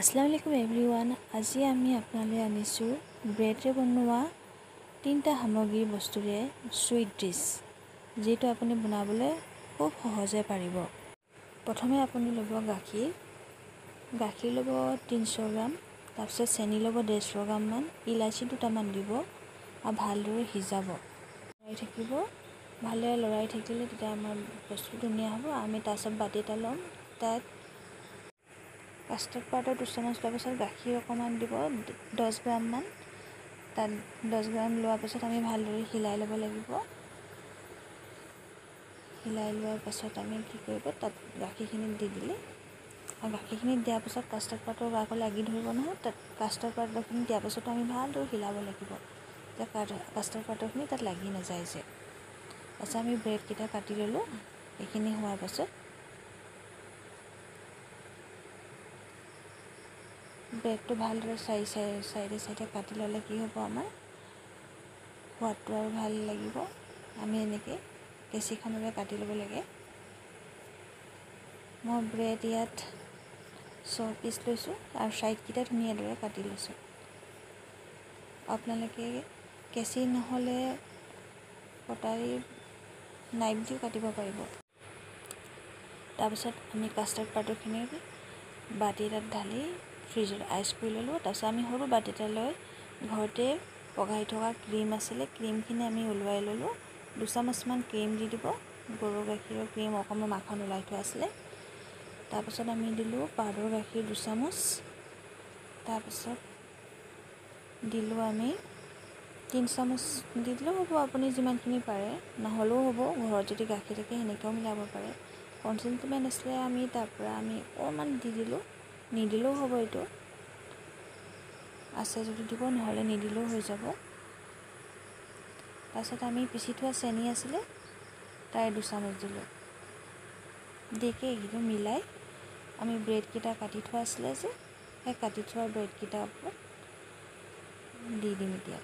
আসসালামু আলাইকুম এভৰিৱান। আজি আমি আপোনালৈ আনিছোঁ ব্ৰেডৰে বনোৱা 3টা সামগ্ৰীৰ বস্তুৰে সুইট ডিছ, যিটো আপুনি বনাবলৈ খুব সহজে পাৰিব। প্ৰথমে আপুনি ল'ব গাখীৰ ল'ব 300 গ্ৰাম, তাৰপিছত চেনি ল'ব 150 গ্ৰামমান, ইলাচি দুটামান দিব আৰু ভালদৰে সিজাব। ভালদৰে লৰাই থাকিলে তেতিয়া আমাৰ বস্তু ধুনীয়া হ'ব। আমি তাৰপিছত বাতি এটা ল'ম, তাত কাষ্টাৰ্ড পাউডাৰ 2 চামুচ লোৱাৰ পাছত গাখীৰ অকণমান দিব 10 গ্ৰামমান। তাত 10 গ্ৰাম লোৱাৰ পাছত আমি ভালদৰে হিলাই ল'ব লাগিব। হিলাই লোৱাৰ পাছত আমি কি কৰিব, তাত গাখীৰখিনি দি দিলে আৰু গাখীৰখিনি দিয়াৰ পাছত কাষ্টাৰ্ড পাউডাৰ আকৌ লাগি ধৰিব নহয়। তাত কাষ্টাৰ্ড পাউডাৰখিনি দিয়াৰ পাছতো আমি ভালদৰে হিলাব লাগিব, যে কাষ্টাৰ্ড পাউডাৰখিনি তাত লাগি নাযায় যে। তাৰপিছত আমি ব্ৰেডকেইটা কাটি ল'লোঁ। এইখিনি হোৱাৰ পাছত ব্ৰেডটো ভালদৰে চাইডে কাটি ল'লে কি হ'ব, আমাৰ সোৱাদটো আৰু ভাল লাগিব। আমি এনেকৈ কেঁচিখনেৰে কাটি ল'ব লাগে। মই ব্ৰেড ইয়াত 6 পিচ লৈছোঁ আৰু চাইডকেইটা ধুনীয়াদৰে কাটি লৈছোঁ। আপোনালোকে কেঁচি নহ'লে কটাৰী নাইফ দিও কাটিব পাৰিব। তাৰপিছত আমি কাষ্টাৰ্ড পাউডাৰখিনি বাতি এটাত ঢালি ফ্ৰিজত আইচ কৰি ল'লোঁ। তাৰপিছত আমি সৰু বাতি এটা লৈ ঘৰতে পগাই থকা ক্ৰীম আছিলে, ক্ৰীমখিনি আমি ওলোৱাই ল'লোঁ। 2 চামুচমান ক্ৰীম দি দিব, গৰুৰ গাখীৰৰ ক্ৰীম, অকণমান মাখন ওলাই থোৱা আছিলে। তাৰপিছত আমি দিলোঁ পাউডাৰ গাখীৰ 2 চামুচ। তাৰপিছত দিলোঁ আমি 3 চামুচ দি দিলেও হ'ব, আপুনি যিমানখিনি পাৰে, নহ'লেও হ'ব। ঘৰত যদি গাখীৰ থাকে সেনেকৈও মিলাব পাৰে। কনচেণ্টমেণ্ট আছিলে, আমি তাৰপৰা অকণমান দি দিলোঁ, নিদিলেও হ'ব। এইটো আছে যদি দিব, নহ'লে নিদিলেও হৈ যাব। তাৰপিছত আমি পিচি থোৱা চেনি আছিলে, তাৰে 2 চামুচ দিলোঁ। দিকে এইটো মিলাই আমি ব্ৰেডকেইটা কাটি থোৱা আছিলে যে, সেই কাটি থোৱা ব্ৰেডকেইটাৰ ওপৰত দি দিম এতিয়া।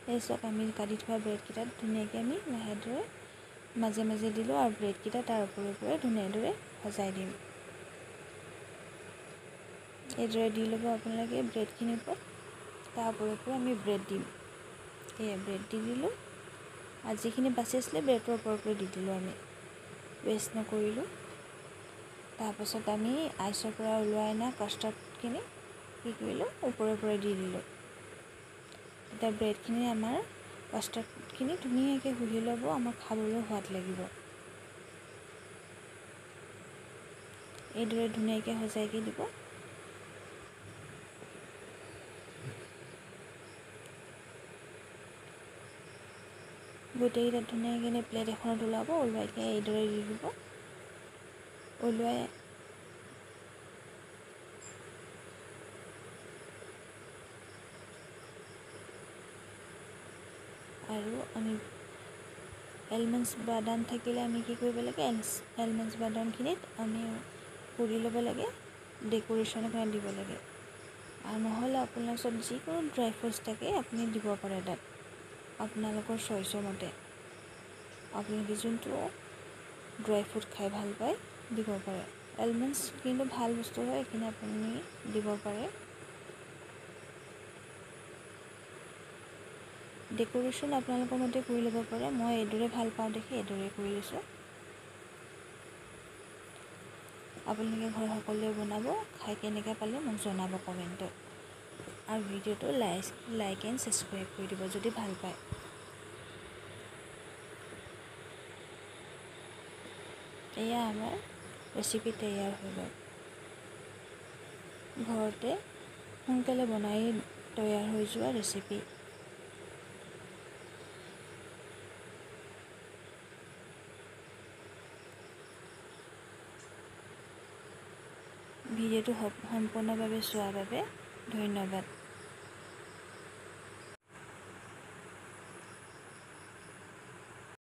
তাৰপিছত আমি কাটি থোৱা ব্ৰেডকেইটাত ধুনীয়াকৈ আমি লাহেদৰে মাজে মাজে দিলোঁ আৰু ব্ৰেডকেইটা তাৰ ওপৰে ধুনীয়াদৰে সজাই দিম। এইদৰে দি ল'ব আপোনালোকে ব্ৰেডখিনিৰ ওপৰত। তাৰ ওপৰে আমি ব্ৰেড দিম। এয়া ব্ৰেড দি দিলোঁ আৰু যিখিনি বাচি আছিলে ব্ৰেডৰ ওপৰে দি দিলোঁ। আমি ৱেষ্ট নকৰিলোঁ। তাৰপাছত আমি আইচৰ পৰা ওলোৱাই অনা কাষ্টাৰ্ডখিনি কি কৰিলোঁ, ওপৰে দি দিলোঁ। এতিয়া ব্ৰেডখিনি আমাৰ কাষ্টাৰ্ডখিনি ধুনীয়াকৈ ঘুলি ল'ব, আমাৰ খাবলৈ সোৱাদ লাগিব। এইদৰে ধুনীয়াকৈ সজাইকৈ দিব। গোটেইকেইটা ধুনীয়াকৈ প্লেট এখনত ওলাব, ওলোৱাইকৈ এইদৰে দি দিব। ওলোৱাই আৰু আমি এলমণ্ডছ বাদাম থাকিলে আমি কি কৰিব লাগে, এলমণ্ডছ বাদামখিনিত আমি পুৰি ল'ব লাগে, ডেক'ৰেশ্যনৰ কাৰণে দিব লাগে। আৰু নহ'লে আপোনাৰ ওচৰত যিকোনো ড্ৰাই ফ্ৰুটছ থাকে আপুনি দিব পাৰে তাত, আপোনালোকৰ চইচৰ মতে। আপোনালোকে যোনটো ড্ৰাই ফ্ৰুট খাই ভাল পায় দিব পাৰে। এলমণ্ডছ কিন্তু ভাল বস্তু হয়, এইখিনি আপুনি দিব পাৰে। ডেক'ৰেশ্যন আপোনালোকৰ মতে কৰি ল'ব পাৰে। মই এইদৰে ভাল পাওঁ দেখি এইদৰে কৰি লৈছোঁ। আপোনালোকে ঘৰত সকলোৱে বনাব, খাই কেনেকৈ পালে মোক জনাব কমেণ্টত। আৰু ভিডিঅ'টো লাইক এণ্ড ছাবস্ক্ৰাইব কৰি দিব যদি ভাল পায়। এয়া আমাৰ ৰেচিপি তৈয়াৰ হৈ গ'ল। ঘৰতে সোনকালে বনাই তৈয়াৰ হৈ যোৱা ৰেচিপি। ভিডিঅ'টো সম্পূৰ্ণভাৱে চোৱাৰ বাবে ধন্যবাদ।